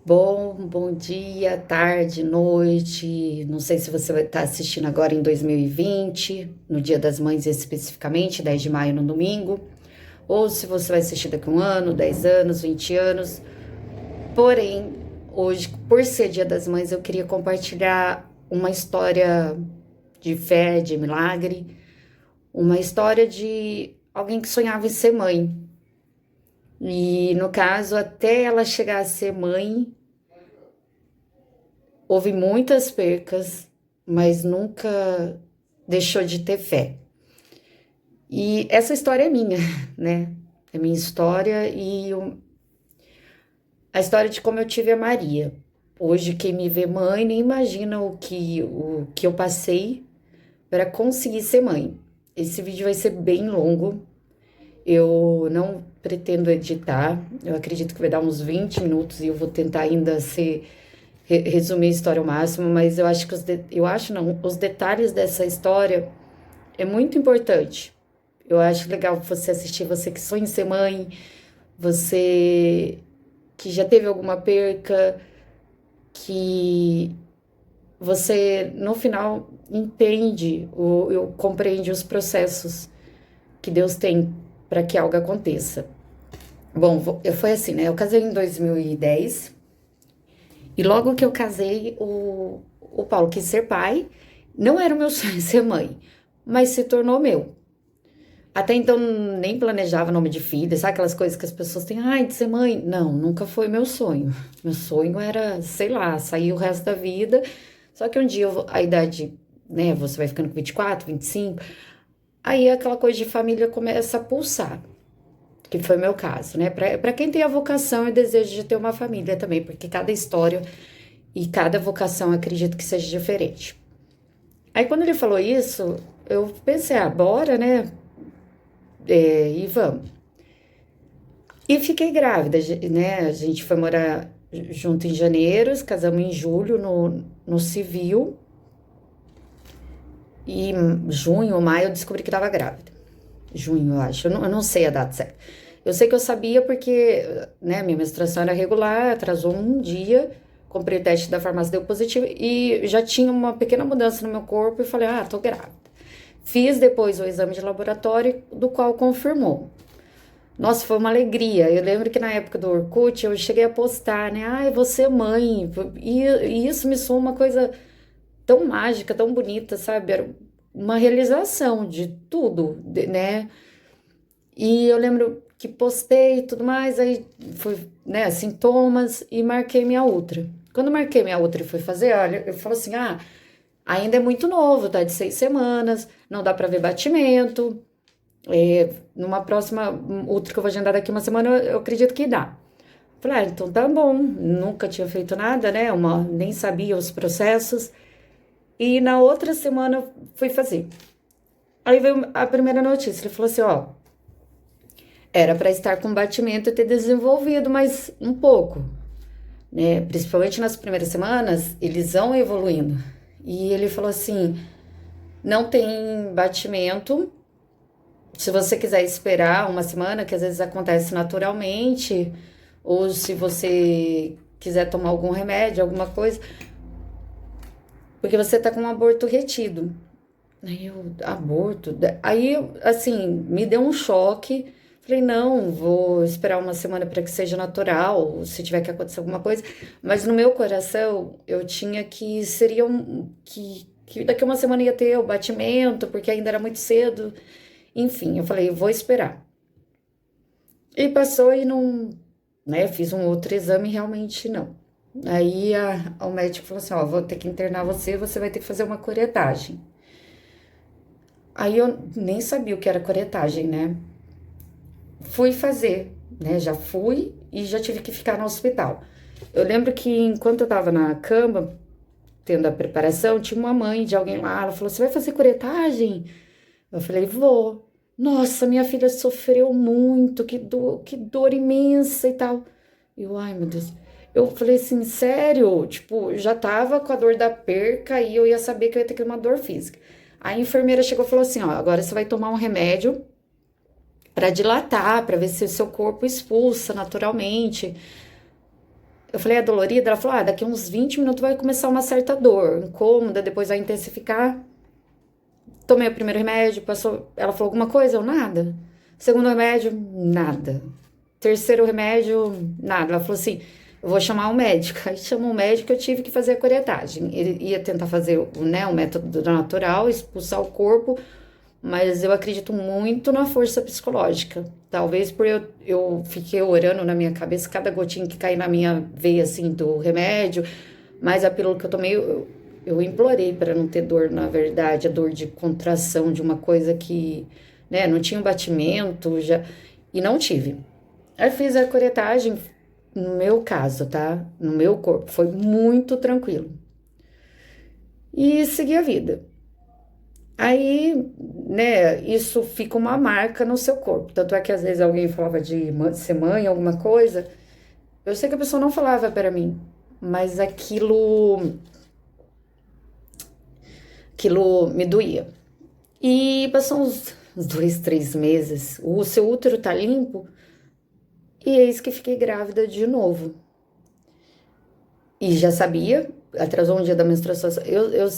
Bom dia, tarde, noite. Não sei se você vai estar assistindo agora em 2020, no Dia das Mães especificamente, 10 de maio no domingo, ou se você vai assistir daqui a um ano, 10 anos, 20 anos. Porém, hoje, por ser Dia das Mães, eu queria compartilhar uma história de fé, de milagre, uma história de alguém que sonhava em ser mãe. E no caso, até ela chegar a ser mãe, houve muitas percas, mas nunca deixou de ter fé. E essa história é minha, né? É minha história a história de como eu tive a Maria. Hoje, quem me vê mãe nem imagina o que eu passei para conseguir ser mãe. Esse vídeo vai ser bem longo. Eu não pretendo editar. Eu acredito que vai dar uns 20 minutos e eu vou tentar ainda resumir a história ao máximo, mas eu acho que eu acho não, os detalhes dessa história é muito importante. Eu acho legal você assistir, você que sonha em ser mãe, você que já teve alguma perca, que você no final entende ou compreende os processos que Deus tem para que algo aconteça. Bom, foi assim, né? Eu casei em 2010 e logo que eu casei, o Paulo quis ser pai. Não era o meu sonho ser mãe, mas se tornou meu. Até então nem planejava nome de filha, sabe aquelas coisas que as pessoas têm, ai, de ser mãe? Não, nunca foi meu sonho. Meu sonho era, sei lá, sair o resto da vida. Só que um dia a idade, né, você vai ficando com 24, 25, aí aquela coisa de família começa a pulsar, que foi meu caso, né? Para quem tem a vocação e desejo de ter uma família também, porque cada história e cada vocação acredito que seja diferente. Aí quando ele falou isso, eu pensei, ah, bora, né? E vamos. E fiquei grávida, né? A gente foi morar junto em janeiro, casamos em julho no civil. E em junho ou maio eu descobri que estava grávida. Junho, eu acho. Eu não sei a data certa. Eu sei que eu sabia porque, né, minha menstruação era regular, atrasou um dia, comprei o teste da farmácia, deu positivo e já tinha uma pequena mudança no meu corpo e falei, ah, tô grávida. Fiz depois o exame de laboratório, do qual confirmou. Nossa, foi uma alegria. Eu lembro que na época do Orkut eu cheguei a postar, né? Ai, você é mãe. E isso me soou uma coisa tão mágica, tão bonita, sabe? Era uma realização de tudo, né? E eu lembro que postei e tudo mais, aí fui, né, sintomas e marquei minha outra. Quando marquei minha outra e fui fazer, olha, eu falo assim, ah, ainda é muito novo, tá de 6 semanas, não dá pra ver batimento. Numa próxima outra que eu vou agendar daqui uma semana, eu acredito que dá. Falei, ah, então tá bom, nunca tinha feito nada, né? Nem sabia os processos. E na outra semana eu fui fazer. Aí veio a primeira notícia, ele falou assim, ó, era para estar com batimento e ter desenvolvido mais um pouco, né? Principalmente nas primeiras semanas, eles vão evoluindo. E ele falou assim: não tem batimento. Se você quiser esperar uma semana, que às vezes acontece naturalmente, ou se você quiser tomar algum remédio, alguma coisa, porque você tá com um aborto retido. Aí eu, aborto? Aí, assim, me deu um choque. Falei, não, vou esperar uma semana para que seja natural, se tiver que acontecer alguma coisa. Mas no meu coração, eu tinha que seria que daqui a uma semana ia ter o batimento, porque ainda era muito cedo. Enfim, eu falei, vou esperar. E passou e não, né? Fiz um outro exame e realmente não. Aí o médico falou assim: ó, vou ter que internar você, você vai ter que fazer uma curetagem. Aí eu nem sabia o que era curetagem, né? Fui fazer, né? Já fui e já tive que ficar no hospital. Eu lembro que enquanto eu tava na cama, tendo a preparação, tinha uma mãe de alguém lá, ela falou: você vai fazer curetagem? Eu falei: vou. Nossa, minha filha sofreu muito, que dor imensa e tal. Eu, ai meu Deus. Eu falei assim, sério? Tipo, já tava com a dor da perca e eu ia saber que eu ia ter que ter uma dor física. A enfermeira chegou e falou assim: ó, agora você vai tomar um remédio para dilatar, para ver se o seu corpo expulsa naturalmente. Eu falei, é dolorida? Ela falou, daqui uns 20 minutos vai começar uma certa dor, incômoda, depois vai intensificar. Tomei o primeiro remédio, passou. Ela falou alguma coisa? Eu, nada. Segundo remédio, nada. Terceiro remédio, nada. Ela falou assim: eu vou chamar um médico. Aí chamou um médico, eu tive que fazer a curetagem. Ele ia tentar fazer, né, o método natural, expulsar o corpo, mas eu acredito muito na força psicológica. Talvez por eu fiquei orando na minha cabeça, cada gotinha que cai na minha veia, assim, do remédio, mas a pílula que eu tomei, eu implorei para não ter dor, na verdade, a dor de contração de uma coisa que, né, não tinha um batimento, já, e não tive. Aí fiz a curetagem, no meu caso, tá? No meu corpo, foi muito tranquilo. E segui a vida. Aí, né, isso fica uma marca no seu corpo. Tanto é que às vezes alguém falava de ser mãe, alguma coisa. Eu sei que a pessoa não falava para mim, mas aquilo me doía. E passou uns 2, 3 meses, o seu útero tá limpo, e eis que fiquei grávida de novo. E já sabia, atrasou um dia da menstruação.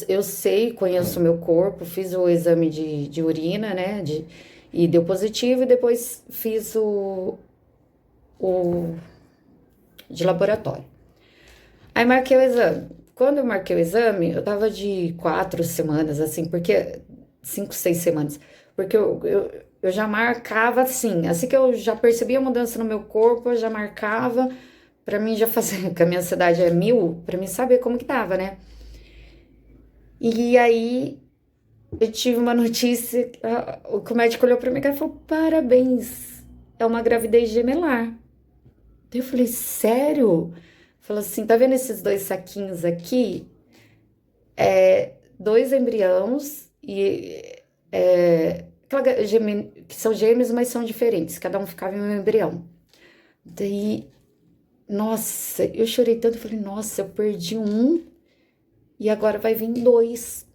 Eu sei, conheço o meu corpo, fiz o exame de urina, né? E deu positivo, e depois fiz o de laboratório. Aí marquei o exame. Quando eu marquei o exame, eu tava de 4 semanas, assim, porque 5, 6 semanas, porque eu já marcava assim que eu já percebia a mudança no meu corpo, eu já marcava, pra mim já fazer, que a minha ansiedade é 1000, pra mim saber como que tava, né? E aí eu tive uma notícia, o médico olhou pra mim e falou, parabéns, é uma gravidez gemelar. Daí eu falei, sério? Falou assim, tá vendo esses 2 saquinhos aqui? Dois embriões e que são gêmeos, mas são diferentes. Cada um ficava em um embrião. Daí, nossa, eu chorei tanto. Falei, nossa, eu perdi um e agora vai vir 2,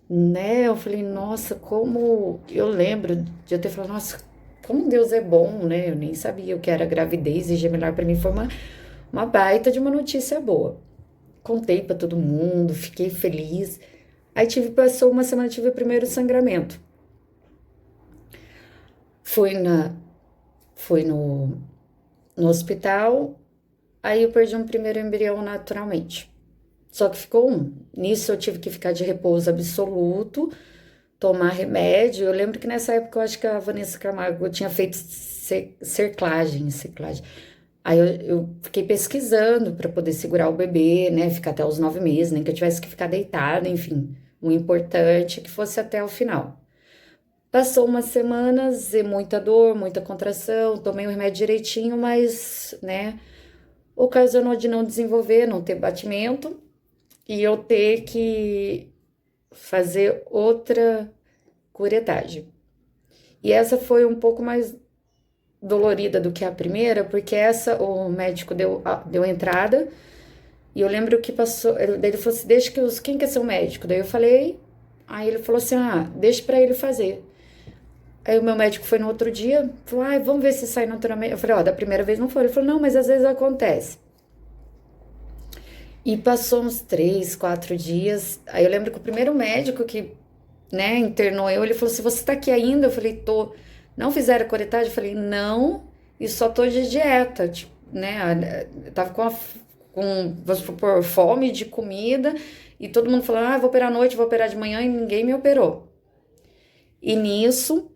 né? Eu falei, nossa, como eu lembro de eu ter falado, nossa, como Deus é bom, né? Eu nem sabia o que era gravidez e gemelar. Para mim foi uma baita de uma notícia boa. Contei para todo mundo, fiquei feliz. Aí passou uma semana, tive o primeiro sangramento. Fui no hospital, aí eu perdi um primeiro embrião naturalmente. Só que ficou um. Nisso eu tive que ficar de repouso absoluto, tomar remédio. Eu lembro que nessa época eu acho que a Vanessa Camargo tinha feito cerclagem. Aí eu fiquei pesquisando para poder segurar o bebê, né? Ficar até os 9 meses, nem que eu tivesse que ficar deitada, enfim. O importante é que fosse até o final. Passou umas semanas e muita dor, muita contração, tomei o remédio direitinho, mas, né, ocasionou de não desenvolver, não ter batimento e eu ter que fazer outra curetagem. E essa foi um pouco mais dolorida do que a primeira, porque essa o médico deu entrada e eu lembro que passou, daí ele falou assim, deixa que quem quer ser o médico? Daí eu falei, aí ele falou assim, deixa pra ele fazer. Aí o meu médico foi no outro dia, falou, vamos ver se sai naturalmente. Eu falei, da primeira vez não foi. Ele falou, não, mas às vezes acontece. E passou uns 3, 4 dias. Aí eu lembro que o primeiro médico que, né, internou ele falou assim, você tá aqui ainda? Eu falei, tô. Não fizeram a curetagem? Eu falei, não, e só tô de dieta, tipo, né, eu tava vamos supor, fome de comida, e todo mundo falando, vou operar à noite, vou operar de manhã, e ninguém me operou. E nisso,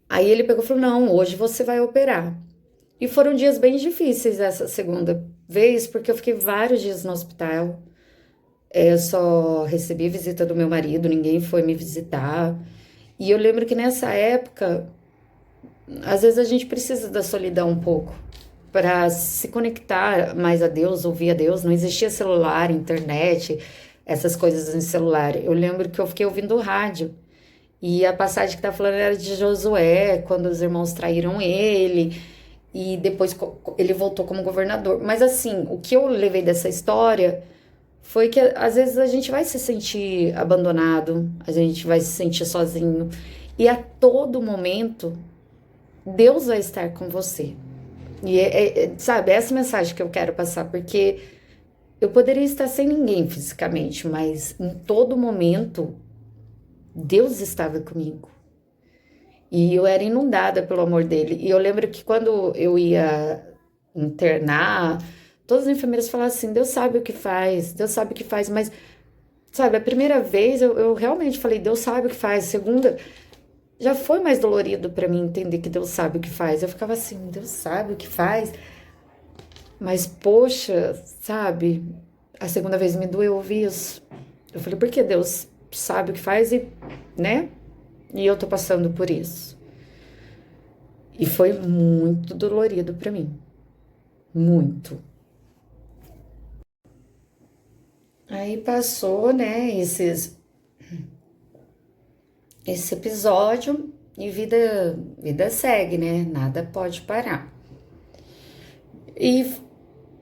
aí ele pegou e falou, não, hoje você vai operar. E foram dias bem difíceis essa segunda vez, porque eu fiquei vários dias no hospital. Eu só recebi visita do meu marido, ninguém foi me visitar. E eu lembro que nessa época, às vezes a gente precisa da solidão um pouco para se conectar mais a Deus, ouvir a Deus. Não existia celular, internet, essas coisas em celular. Eu lembro que eu fiquei ouvindo o rádio. E a passagem que tá falando era de Josué, quando os irmãos traíram ele, e depois ele voltou como governador. Mas assim, o que eu levei dessa história foi que às vezes a gente vai se sentir abandonado, a gente vai se sentir sozinho, e a todo momento Deus vai estar com você. E sabe, essa mensagem que eu quero passar, porque eu poderia estar sem ninguém fisicamente, mas em todo momento Deus estava comigo. E eu era inundada pelo amor dele. E eu lembro que quando eu ia internar, todas as enfermeiras falavam assim: Deus sabe o que faz, Deus sabe o que faz. Mas, sabe, a primeira vez eu realmente falei: Deus sabe o que faz. A segunda, já foi mais dolorido para mim entender que Deus sabe o que faz. Eu ficava assim: Deus sabe o que faz. Mas, poxa, sabe, a segunda vez me doeu ouvir isso. Eu falei: por que Deus sabe o que faz e, né? E eu tô passando por isso. E foi muito dolorido para mim. Muito. Aí passou, né, esse episódio e vida segue, né? Nada pode parar. E,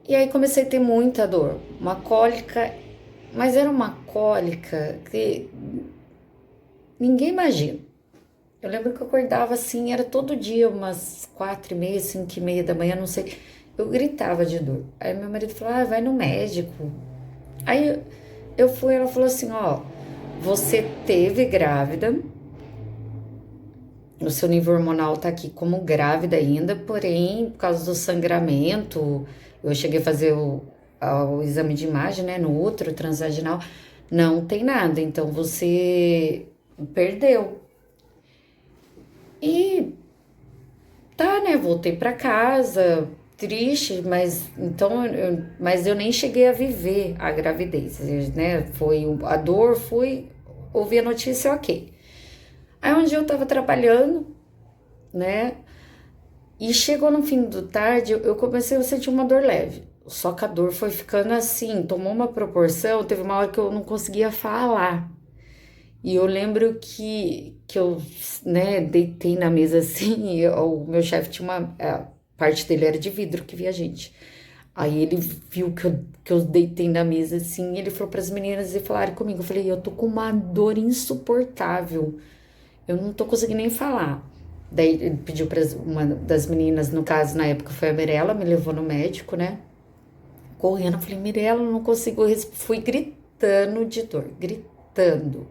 e aí comecei a ter muita dor, uma cólica, mas era uma cólica que ninguém imagina. Eu lembro que eu acordava assim, era todo dia, umas 4h30, 5h30 da manhã, não sei. Eu gritava de dor. Aí meu marido falou: vai no médico. Aí eu fui, ela falou assim: ó, você teve grávida, o seu nível hormonal tá aqui como grávida ainda, porém, por causa do sangramento, eu cheguei a fazer o exame de imagem, né, no útero transvaginal, não tem nada, então você perdeu. E tá, né, voltei pra casa, triste, mas eu nem cheguei a viver a gravidez, né, foi a dor, ouvi a notícia, ok. Aí um dia eu tava trabalhando, né? E chegou no fim do tarde, eu comecei a sentir uma dor leve. Só que a dor foi ficando assim, tomou uma proporção, teve uma hora que eu não conseguia falar. E eu lembro que eu, né, deitei na mesa assim, e o meu chefe tinha a parte dele era de vidro que via a gente. Aí ele viu que eu deitei na mesa assim, e ele falou para as meninas e falaram comigo. Eu falei: eu tô com uma dor insuportável. Eu não tô conseguindo nem falar. Daí ele pediu para uma das meninas, no caso, na época foi a Mirella, me levou no médico, né? Correndo, eu falei: Mirella, eu não consigo respirar. Fui gritando de dor, gritando.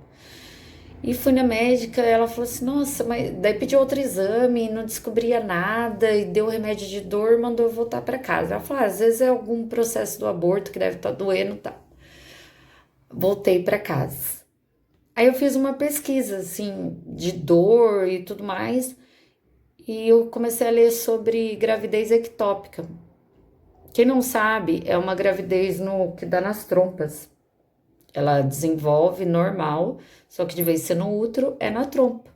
E fui na médica, ela falou assim: nossa, mas daí pediu outro exame, não descobria nada, e deu remédio de dor, mandou eu voltar para casa. Ela falou: às vezes é algum processo do aborto que deve estar doendo, tá? Voltei para casa. Aí eu fiz uma pesquisa, assim, de dor e tudo mais, e eu comecei a ler sobre gravidez ectópica. Quem não sabe, é uma gravidez no que dá nas trompas. Ela desenvolve normal, só que de vez de ser no útero, é na trompa.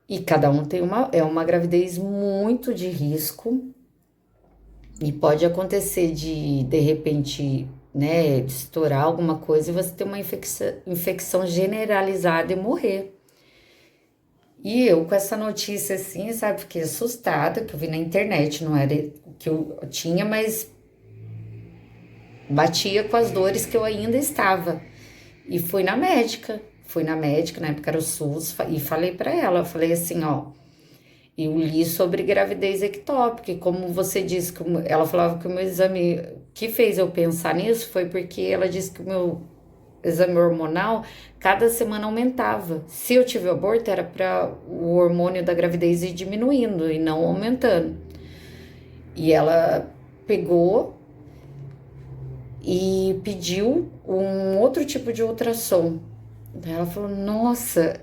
E cada um tem é uma gravidez muito de risco e pode acontecer de repente, né, de estourar alguma coisa e você ter uma infecção generalizada e morrer. E eu com essa notícia assim, sabe, fiquei assustada, que eu vi na internet, não era o que eu tinha, mas batia com as dores que eu ainda estava. E fui na médica, na época era o SUS, e falei pra ela, eu falei assim, ó, eu li sobre gravidez ectópica, e como você disse, ela falava que o meu exame, que fez eu pensar nisso foi porque ela disse que o meu exame hormonal cada semana aumentava. Se eu tive aborto, era para o hormônio da gravidez ir diminuindo e não aumentando. E ela pegou e pediu um outro tipo de ultrassom. Daí ela falou: nossa,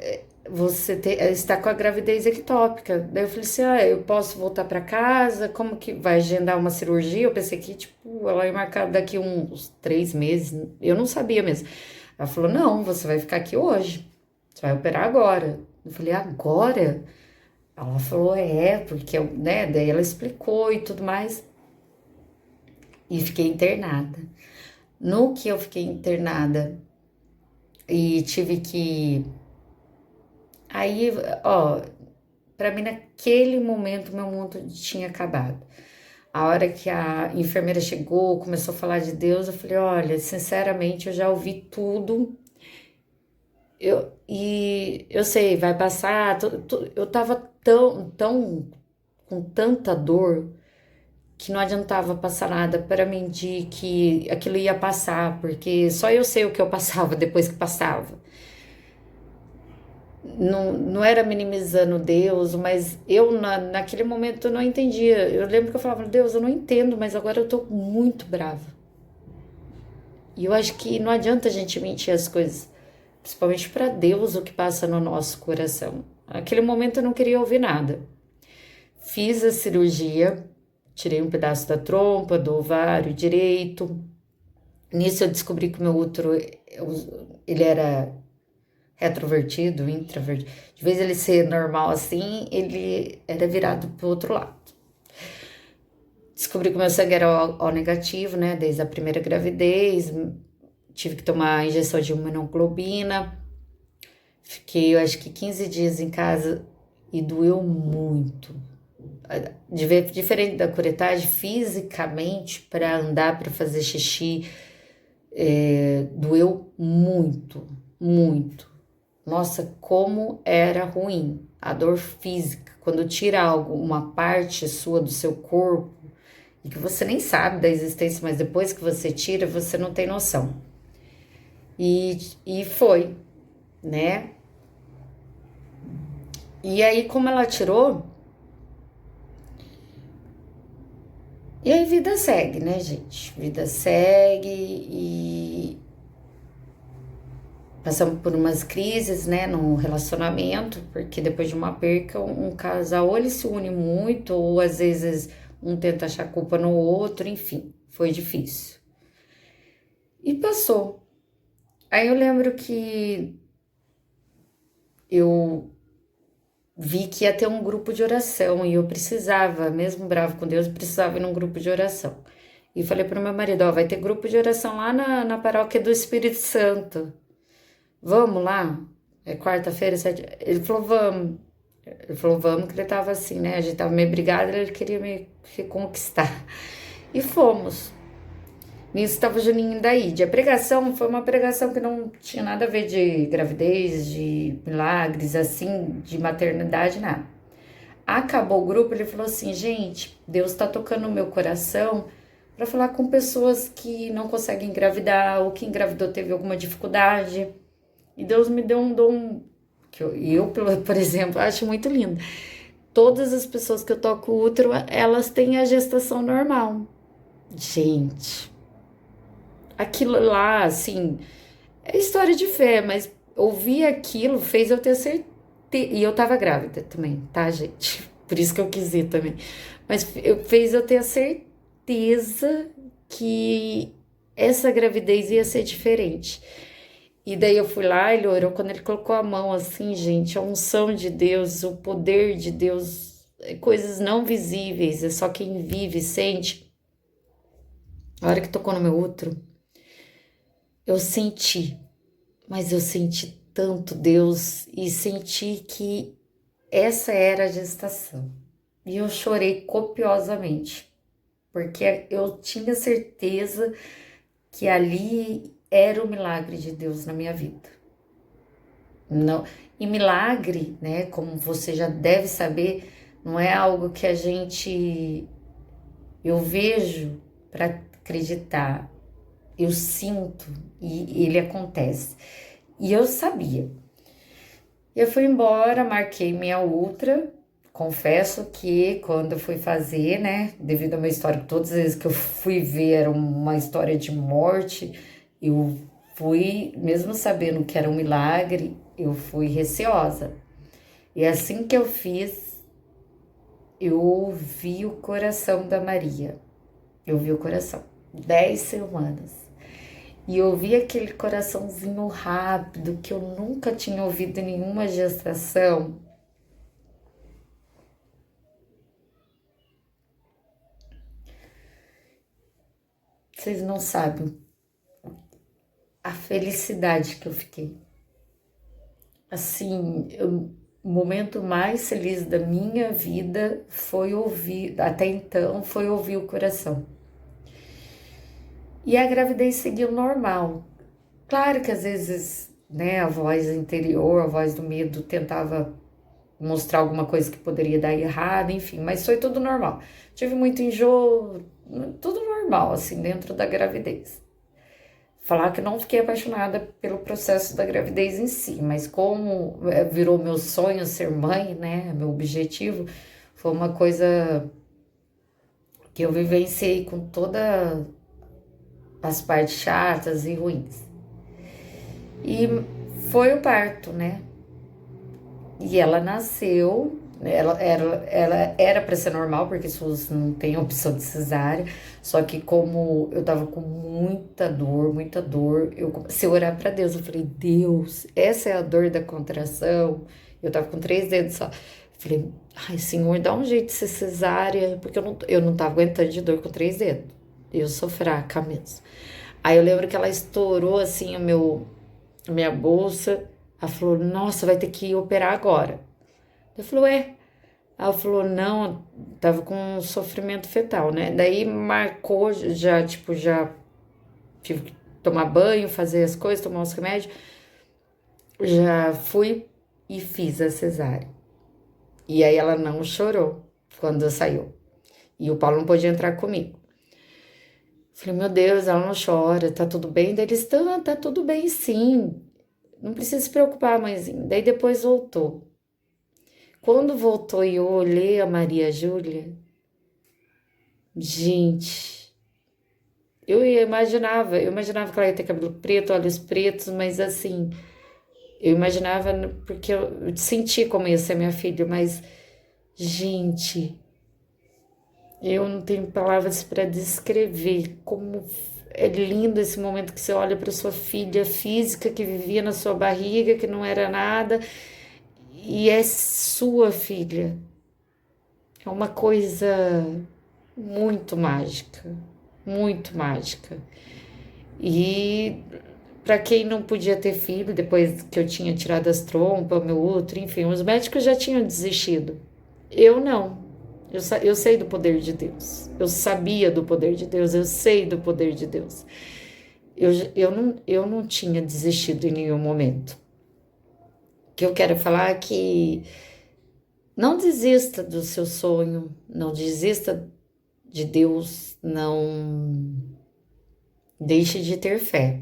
você está com a gravidez ectópica. Daí eu falei assim: eu posso voltar para casa? Como que vai agendar uma cirurgia? Eu pensei que, tipo, ela ia marcar daqui uns 3 meses. Eu não sabia mesmo. Ela falou: não, você vai ficar aqui hoje. Você vai operar agora. Eu falei: agora? Ela falou: porque, né? Daí ela explicou e tudo mais. E fiquei internada. No que eu fiquei internada e tive que. Aí, ó, pra mim naquele momento meu mundo tinha acabado. A hora que a enfermeira chegou, começou a falar de Deus, eu falei: olha, sinceramente, eu já ouvi tudo. E eu sei, vai passar. Eu tava com tanta dor, que não adiantava passar nada para mentir que aquilo ia passar, porque só eu sei o que eu passava depois que passava. Não era minimizando Deus, mas eu naquele momento eu não entendia. Eu lembro que eu falava, Deus, eu não entendo, mas agora eu tô muito brava. E eu acho que não adianta a gente mentir as coisas, principalmente para Deus, o que passa no nosso coração. Naquele momento eu não queria ouvir nada. Fiz a cirurgia, tirei um pedaço da trompa, do ovário direito. Nisso eu descobri que o meu útero, ele era retrovertido, intravertido. De vez ele ser normal assim, ele era virado pro outro lado. Descobri que o meu sangue era O negativo, né? Desde a primeira gravidez. Tive que tomar injeção de imunoglobina. Fiquei, eu acho que 15 dias em casa e doeu muito. Diferente da curetagem, fisicamente, para andar, para fazer xixi, doeu muito, muito. Nossa, como era ruim a dor física. Quando tira algo, uma parte sua do seu corpo, e que você nem sabe da existência, mas depois que você tira, você não tem noção. E foi, né? E aí, como ela tirou, e aí vida segue, né, gente? Vida segue e passamos por umas crises, né, no relacionamento, porque depois de uma perca, um casal ou ele se une muito, ou às vezes um tenta achar culpa no outro, enfim, foi difícil. E passou. Aí eu lembro que eu vi que ia ter um grupo de oração e eu precisava, mesmo bravo com Deus, precisava ir num grupo de oração. E falei para o meu marido, ó, vai ter grupo de oração lá na paróquia do Espírito Santo. Vamos lá? É quarta-feira, 7. Ele falou, vamos. Ele falou, vamos, que ele tava assim, né? A gente tava meio brigado, ele queria me reconquistar. E fomos. Nisso estava o Juninho da Ide. A pregação foi uma pregação que não tinha nada a ver de gravidez, de milagres, assim, de maternidade, nada. Acabou o grupo, ele falou assim, gente, Deus tá tocando no meu coração para falar com pessoas que não conseguem engravidar ou que engravidou teve alguma dificuldade. E Deus me deu um dom que por exemplo, acho muito lindo. Todas as pessoas que eu toco o útero, elas têm a gestação normal. Gente, aquilo lá, assim, é história de fé, mas ouvir aquilo fez eu ter certeza. E eu tava grávida também, tá, gente? Por isso que eu quis ir também. Mas fez eu ter a certeza que essa gravidez ia ser diferente. E daí eu fui lá, ele orou, quando ele colocou a mão assim, gente, a unção de Deus, o poder de Deus, coisas não visíveis, é só quem vive, sente. A hora que tocou no meu útero, eu senti, mas eu senti tanto Deus e senti que essa era a gestação. E eu chorei copiosamente, porque eu tinha certeza que ali era o milagre de Deus na minha vida. Não, e milagre, né, como você já deve saber, não é algo que eu vejo para acreditar, eu sinto e ele acontece. E eu sabia. Eu fui embora, marquei minha ultra. Confesso que quando eu fui fazer, né, devido ao meu histórico, todas as vezes que eu fui ver era uma história de morte, eu fui, mesmo sabendo que era um milagre, eu fui receosa. E assim que eu fiz, eu ouvi o coração da Maria. Eu ouvi o coração. 10 semanas. E eu ouvi aquele coraçãozinho rápido que eu nunca tinha ouvido em nenhuma gestação. Vocês não sabem a felicidade que eu fiquei. Assim, o momento mais feliz da minha vida foi ouvir, até então, foi ouvir o coração. E a gravidez seguiu normal. Claro que às vezes, né, a voz interior, a voz do medo tentava mostrar alguma coisa que poderia dar errado, enfim, mas foi tudo normal. Tive muito enjoo, tudo normal, assim, dentro da gravidez. Falar que não fiquei apaixonada pelo processo da gravidez em si, mas como virou meu sonho ser mãe, né, meu objetivo, foi uma coisa que eu vivenciei com todas as partes chatas e ruins. E foi o parto, né? E ela nasceu, ela era para ser normal, porque SUS não tem opção de cesárea, só que como eu tava com muita dor, eu comecei a orar para Deus, eu falei, Deus, essa é a dor da contração, eu tava com 3 dedos só, eu falei, ai Senhor, dá um jeito de ser cesárea, porque eu não tava aguentando de dor com 3 dedos, eu sou fraca mesmo. Aí eu lembro que ela estourou assim a minha bolsa. Ela falou, nossa, vai ter que operar agora. Eu falei, ué. Ela falou, não, tava com um sofrimento fetal, né? Daí marcou, já, tipo, já tive que tomar banho, fazer as coisas, tomar os remédios. Já fui e fiz a cesárea. E aí ela não chorou quando saiu. E o Paulo não pôde entrar comigo. Falei, meu Deus, ela não chora, tá tudo bem? Daí eles, tá tudo bem sim. Não precisa se preocupar, mãezinha. Daí depois voltou. Quando voltou e eu olhei a Maria Júlia, gente, eu imaginava que ela ia ter cabelo preto, olhos pretos, mas assim, eu imaginava porque eu senti como ia ser minha filha, mas, gente, eu não tenho palavras para descrever como é lindo esse momento que você olha para sua filha física que vivia na sua barriga, que não era nada, e é sua filha. É uma coisa muito mágica, muito mágica. E para quem não podia ter filho, depois que eu tinha tirado as trompas, meu útero, enfim, os médicos já tinham desistido. Eu não. Eu sei do poder de Deus. Eu sabia do poder de Deus. Eu sei do poder de Deus. Eu não tinha desistido em nenhum momento. O que eu quero falar é que não desista do seu sonho, não desista de Deus, não deixe de ter fé.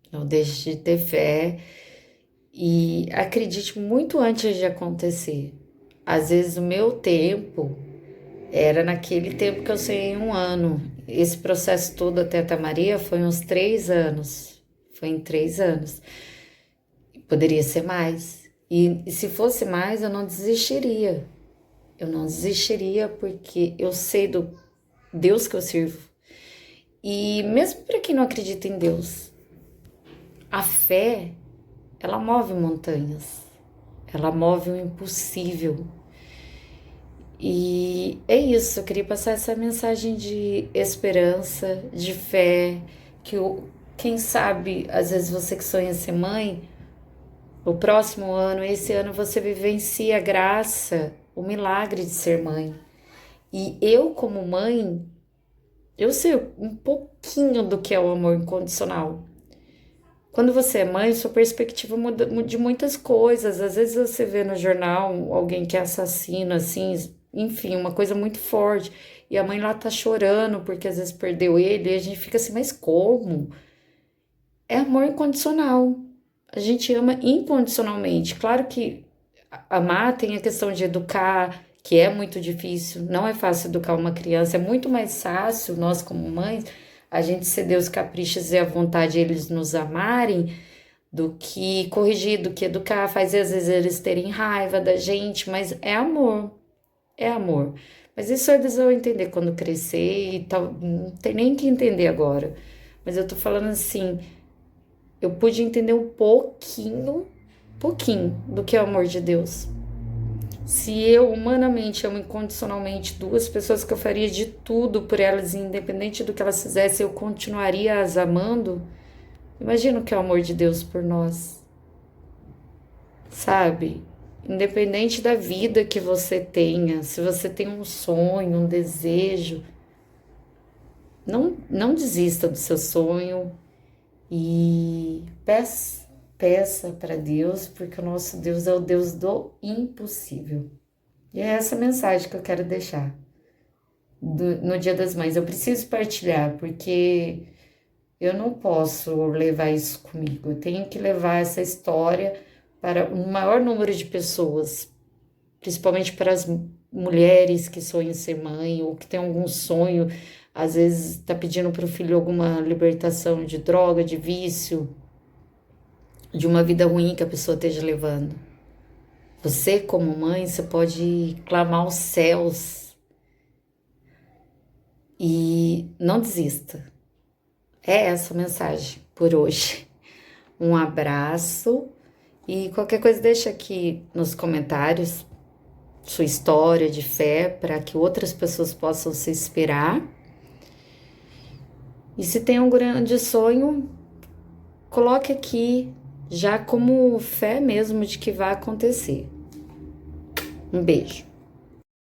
Não deixe de ter fé e acredite muito antes de acontecer. Às vezes o meu tempo era naquele tempo que eu sei em um ano. Esse processo todo até a Maria foi uns 3 anos. Foi em 3 anos. Poderia ser mais. E se fosse mais, eu não desistiria. Eu não desistiria porque eu sei do Deus que eu sirvo. E mesmo para quem não acredita em Deus, a fé, ela move montanhas. Ela move o impossível. E é isso, eu queria passar essa mensagem de esperança, de fé, que quem sabe, às vezes você que sonha ser mãe, o próximo ano, esse ano você vivencia a graça, o milagre de ser mãe. E eu, como mãe, eu sei um pouquinho do que é o amor incondicional. Quando você é mãe, sua perspectiva muda de muitas coisas. Às vezes você vê no jornal alguém que é assassino, assim, enfim, uma coisa muito forte. E a mãe lá tá chorando porque às vezes perdeu ele. E a gente fica assim, mas como? É amor incondicional. A gente ama incondicionalmente. Claro que amar tem a questão de educar, que é muito difícil. Não é fácil educar uma criança. É muito mais fácil, nós como mães, a gente ceder os caprichos e a vontade de eles nos amarem do que corrigir, do que educar. Faz às vezes eles terem raiva da gente, mas é amor. É amor. Mas isso eles vão entender quando crescer e tal. Não tem nem que entender agora. Mas eu tô falando assim, eu pude entender um pouquinho do que é o amor de Deus. Se eu humanamente amo incondicionalmente duas pessoas que eu faria de tudo por elas, independente do que elas fizessem, eu continuaria as amando, imagina o que é o amor de Deus por nós, sabe? Independente da vida que você tenha, se você tem um sonho, um desejo, não desista do seu sonho e peça para Deus, porque o nosso Deus é o Deus do impossível. E é essa mensagem que eu quero deixar no Dia das Mães. Eu preciso partilhar, porque eu não posso levar isso comigo. Eu tenho que levar essa história para o maior número de pessoas, principalmente para as mulheres que sonham em ser mãe ou que tem algum sonho, às vezes está pedindo para o filho alguma libertação de droga, de vício, de uma vida ruim que a pessoa esteja levando. Você, como mãe, você pode clamar aos céus e não desista. É essa a mensagem por hoje. Um abraço e qualquer coisa deixa aqui nos comentários sua história de fé para que outras pessoas possam se inspirar. E se tem um grande sonho, coloque aqui já como fé mesmo de que vai acontecer. Um beijo.